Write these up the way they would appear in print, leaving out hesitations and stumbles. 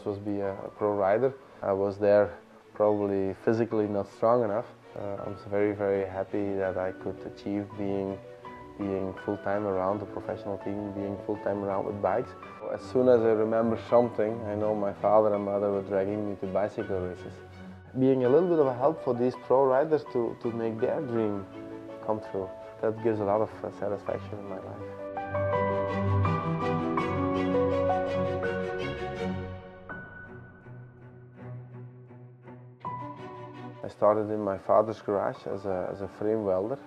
course, was be a pro rider. I was there probably physically not strong enough. I'm very, very happy that I could achieve being full-time around the professional team, being full-time around with bikes. As soon as I remember something, I know my father and mother were dragging me to bicycle races. Being a little bit of a help for these pro riders to make their dream come true, that gives a lot of satisfaction in my life. I started in my father's garage as a frame welder,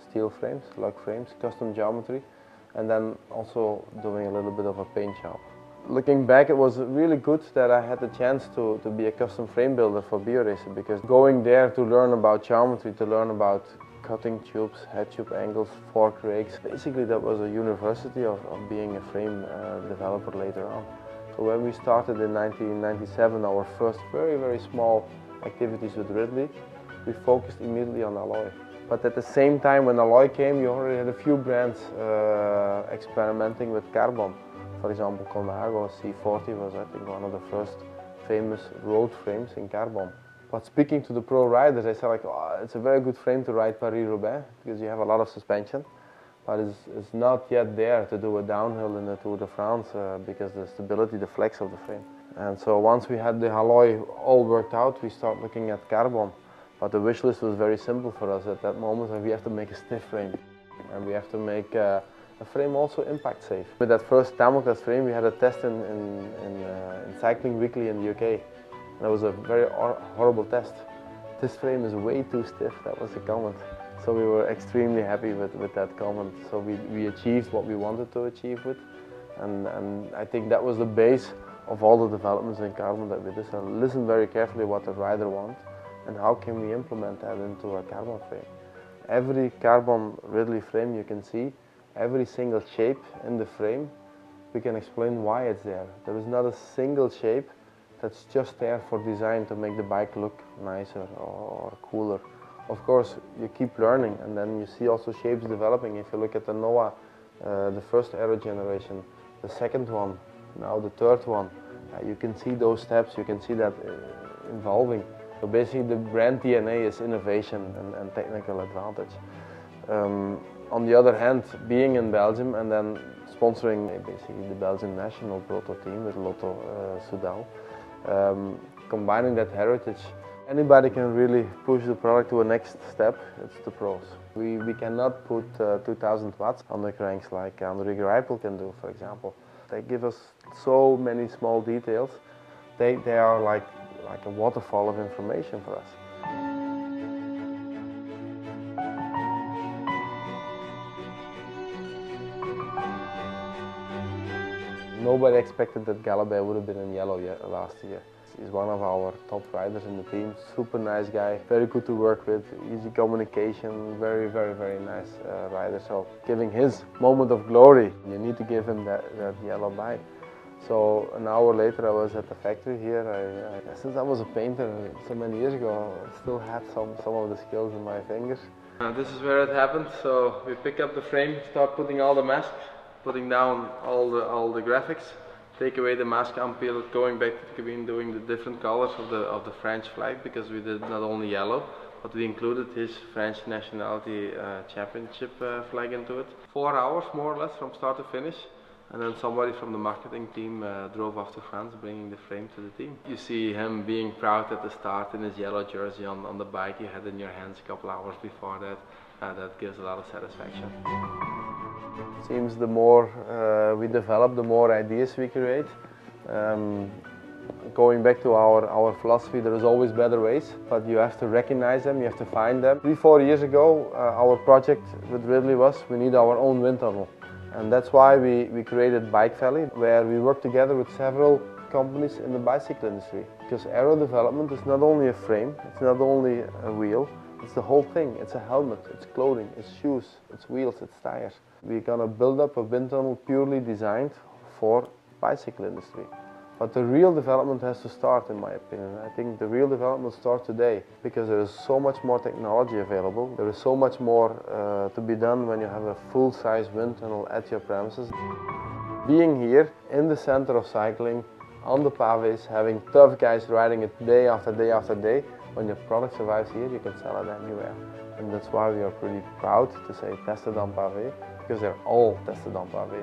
steel frames, lug frames, custom geometry, and then also doing a little bit of a paint job. Looking back, it was really good that I had the chance to be a custom frame builder for BioRacer, because going there to learn about geometry, to learn about cutting tubes, head tube angles, fork rakes, basically that was a university of being a frame developer later on. So when we started in 1997, our first very, very small activities with Ridley, we focused immediately on alloy. But at the same time, when alloy came, you already had a few brands experimenting with carbon. For example, Colnago C40 was, I think, one of the first famous road frames in carbon. But speaking to the pro riders, I said, like, oh, it's a very good frame to ride Paris-Roubaix because you have a lot of suspension, but it's not yet there to do a downhill in the Tour de France because the stability, the flex of the frame. And so once we had the alloy all worked out, we start looking at carbon. But the wish list was very simple for us at that moment. We have to make a stiff frame, and we have to make a frame also impact safe. With that first Damocles frame, we had a test in Cycling Weekly in the UK. And it was a very horrible test. This frame is way too stiff, that was the comment. So we were extremely happy with that comment. So we achieved what we wanted to achieve with. And I think that was the base of all the developments in carbon that we did. So listen very carefully what the rider wants and how can we implement that into a carbon frame. Every carbon Ridley frame you can see, every single shape in the frame, we can explain why it's there. There is not a single shape that's just there for design to make the bike look nicer or cooler. Of course, you keep learning and then you see also shapes developing. If you look at the Noah, the first aero generation, the second one, now the third one, you can see those steps, you can see that evolving. So basically the brand DNA is innovation and technical advantage. On the other hand, being in Belgium and then sponsoring basically the Belgian national proto team with Lotto Soudal, combining that heritage, anybody can really push the product to a next step. It's the pros. We cannot put 2000 watts on the cranks like André Greipel can do, for example. They give us so many small details. They are like a waterfall of information for us. Nobody expected that Galabay would have been in yellow last year. He's one of our top riders in the team, super nice guy, very good to work with, easy communication, very, very, very nice rider. So giving his moment of glory, you need to give him that yellow bike. So an hour later I was at the factory here. Since I was a painter so many years ago, I still had some of the skills in my fingers. This is where it happened. So we pick up the frame, start putting all the masks, putting down all the graphics, take away the mask, unpeel it, going back to the cabine, doing the different colors of the French flag, because we did not only yellow, but we included his French nationality championship flag into it. 4 hours more or less from start to finish. And then somebody from the marketing team drove off to France, bringing the frame to the team. You see him being proud at the start in his yellow jersey on the bike you had in your hands a couple hours before that. That gives a lot of satisfaction. Seems the more we develop, the more ideas we create. Going back to our philosophy, there is always better ways, but you have to recognize them, you have to find them. 3-4 years ago, our project with Ridley was we need our own wind tunnel. And that's why we created Bike Valley, where we work together with several companies in the bicycle industry. Because aero development is not only a frame, it's not only a wheel, it's the whole thing. It's a helmet, it's clothing, it's shoes, it's wheels, it's tires. We're gonna build up a wind tunnel purely designed for bicycle industry. But the real development has to start, in my opinion. I think the real development starts today, because there is so much more technology available. There is so much more to be done when you have a full-size wind tunnel at your premises. Being here in the center of cycling, on the pavés, having tough guys riding it day after day after day. When your product survives here, you can sell it anywhere. And that's why we are pretty proud to say tested on pavé, because they're all tested on pavé.